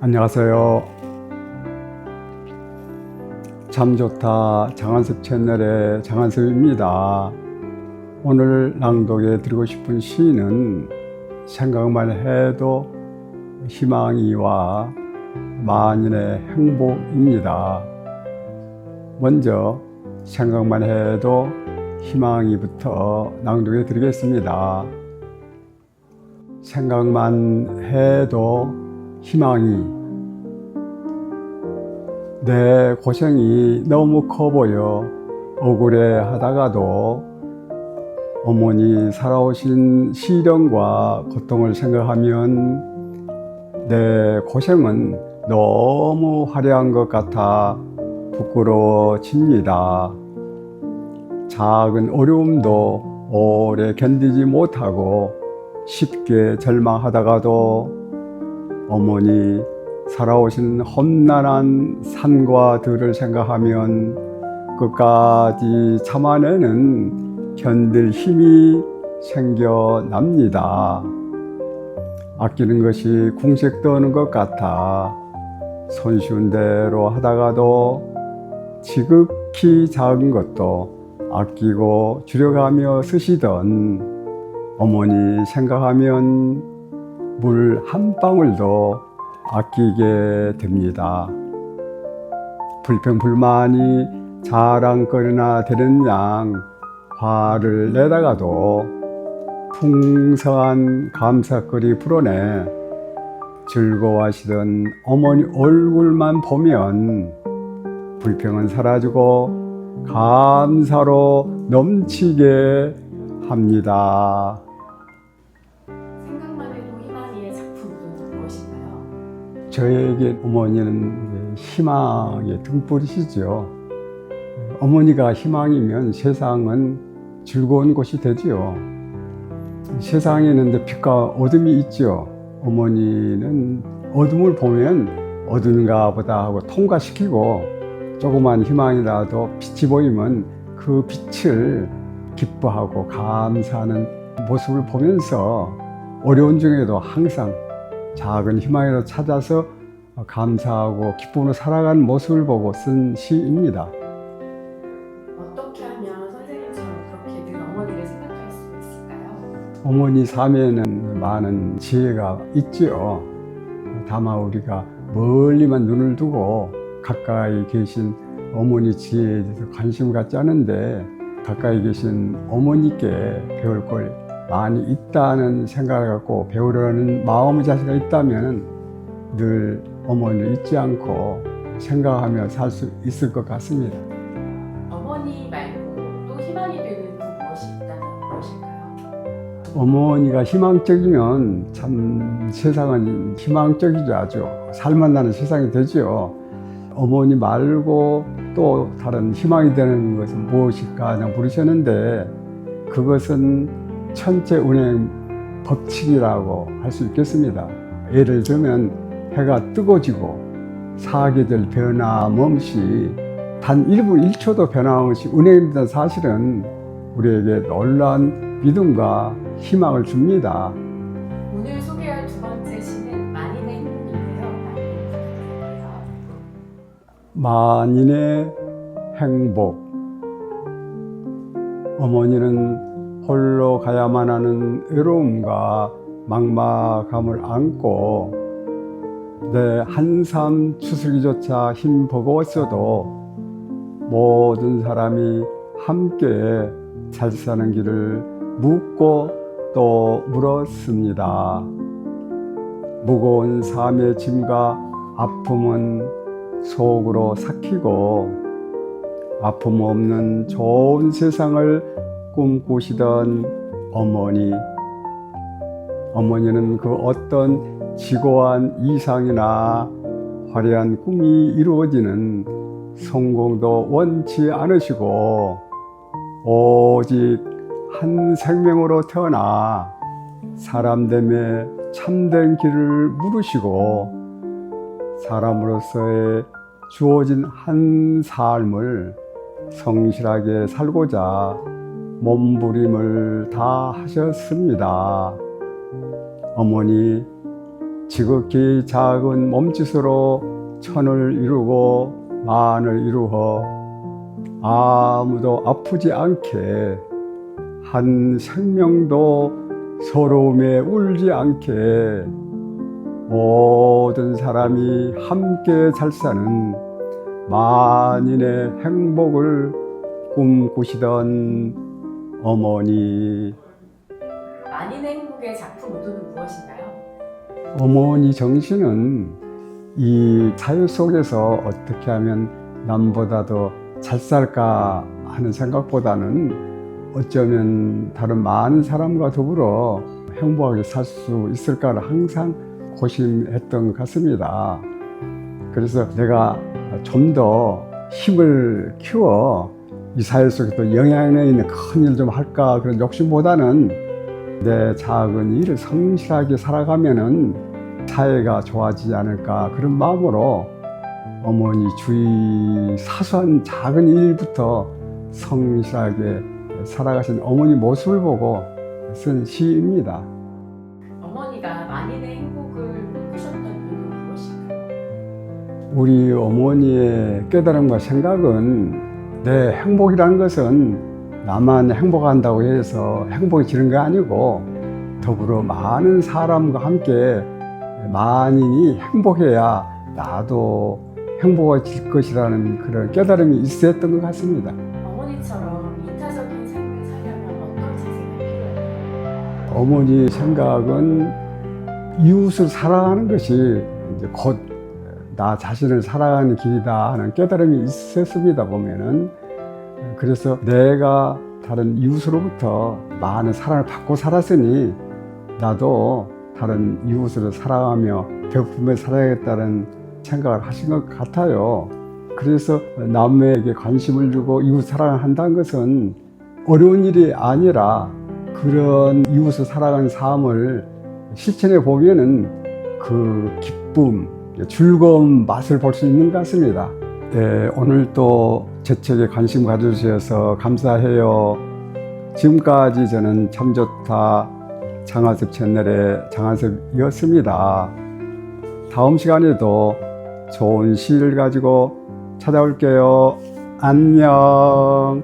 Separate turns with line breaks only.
안녕하세요. 참 좋다 장한섭 채널의 장한섭입니다. 오늘 낭독해 드리고 싶은 시는 생각만 해도 희망이 와 만인의 행복입니다. 먼저 생각만 해도 희망이부터 낭독해 드리겠습니다. 생각만 해도 희망이, 내 고생이 너무 커 보여 억울해 하다가도 어머니 살아오신 시련과 고통을 생각하면 내 고생은 너무 화려한 것 같아 부끄러워집니다. 작은 어려움도 오래 견디지 못하고 쉽게 절망하다가도 어머니 살아오신 험난한 산과 들을 생각하면 끝까지 참아내는 견딜 힘이 생겨납니다. 아끼는 것이 궁색 떠는 것 같아 손쉬운 대로 하다가도 지극히 작은 것도 아끼고 줄여가며 쓰시던 어머니 생각하면 물 한 방울도 아끼게 됩니다. 불평불만이 자랑거리나 되는 양 화를 내다가도 풍성한 감사거리 풀어내 즐거워하시던 어머니 얼굴만 보면 불평은 사라지고 감사로 넘치게 합니다. 저에게 어머니는 희망의 등불이시죠. 어머니가 희망이면 세상은 즐거운 곳이 되지요. 세상에는 빛과 어둠이 있지요. 어머니는 어둠을 보면 어두운가 보다 하고 통과시키고 조그만 희망이라도 빛이 보이면 그 빛을 기뻐하고 감사하는 모습을 보면서 어려운 중에도 항상 작은 희망이라도 찾아서 감사하고 기쁨으로 살아가는 모습을 보고 쓴 시입니다.
어떻게 하면 선생님처럼 그렇게 늘 어머니를 생각할 수 있을까요?
어머니 삶에는 많은 지혜가 있지요. 다만 우리가 멀리만 눈을 두고 가까이 계신 어머니 지혜에 대해서 관심을 갖지 않은데 가까이 계신 어머니께 배울 걸 많이 있다는 생각을 갖고 배우려는 마음의 자세가 있다면 늘 어머니를 잊지 않고 생각하며 살 수 있을 것 같습니다.
어머니 말고 또 희망이 되는 무엇이 있다면 무엇일까요?
어머니가 희망적이면 참 세상은 희망적이죠. 아주 살맛나는 세상이 되죠. 어머니 말고 또 다른 희망이 되는 것은 무엇일까 물으셨는데 그것은 천체 운행 법칙이라고 할 수 있겠습니다. 예를 들면 해가 뜨거워지고 사계절 변함없이 단 1분 1초도 변함없이 운행된다는 사실은 우리에게 놀라운 믿음과 희망을 줍니다.
오늘 소개할 두 번째 시는 만인의 행복인데요.
만인의 행복. 어머니는 홀로 가야만 하는 외로움과 막막함을 안고 내 한삼 추스기조차 힘 버거웠어도 모든 사람이 함께 잘 사는 길을 묻고 또 물었습니다. 무거운 삶의 짐과 아픔은 속으로 삭히고 아픔 없는 좋은 세상을 꿈꾸시던 어머니. 어머니는 그 어떤 지고한 이상이나 화려한 꿈이 이루어지는 성공도 원치 않으시고 오직 한 생명으로 태어나 사람됨의 참된 길을 물으시고 사람으로서의 주어진 한 삶을 성실하게 살고자 몸부림을 다 하셨습니다. 어머니 지극히 작은 몸짓으로 천을 이루고 만을 이루어 아무도 아프지 않게 한 생명도 서러움에 울지 않게 모든 사람이 함께 잘 사는 만인의 행복을 꿈꾸시던 어머니.
만인의 행복의 작품 의도는 무엇인가요?
어머니 정신은 이 사회 속에서 어떻게 하면 남보다도 잘 살까 하는 생각보다는 어쩌면 다른 많은 사람과 더불어 행복하게 살 수 있을까를 항상 고심했던 것 같습니다. 그래서 내가 좀 더 힘을 키워 이 사회 속에서 영향력 있는 큰 일 좀 할까 그런 욕심보다는 내 작은 일을 성실하게 살아가면은 사회가 좋아지지 않을까 그런 마음으로 어머니 주위 사소한 작은 일부터 성실하게 살아가신 어머니 모습을 보고 쓴 시입니다.
어머니가 만인의 행복을 꿈꾸셨던 이유는 무엇인가요?
우리 어머니의 깨달음과 생각은 내 행복이라는 것은 나만 행복한다고 해서 행복해지는 게 아니고 더불어 많은 사람과 함께 만인이 행복해야 나도 행복해질 것이라는 그런 깨달음이 있었던 것 같습니다.
어머니처럼 이타적인 삶을 살려면 어떤 자세가 필요할까요?
어머니 생각은 이웃을 사랑하는 것이 이제 곧 나 자신을 사랑하는 길이다 하는 깨달음이 있었습니다, 보면은. 그래서 내가 다른 이웃으로부터 많은 사랑을 받고 살았으니 나도 다른 이웃을 사랑하며 베풀며 살아야겠다는 생각을 하신 것 같아요. 그래서 남에게 관심을 주고 이웃 사랑을 한다는 것은 어려운 일이 아니라 그런 이웃을 사랑하는 삶을 실천해 보면은 그 기쁨, 즐거운 맛을 볼 수 있는 것 같습니다. 네, 오늘 또 제 책에 관심 가져주셔서 감사해요. 지금까지 저는 참 좋다 장하섭 채널의 장하섭이었습니다. 다음 시간에도 좋은 시를 가지고 찾아올게요. 안녕.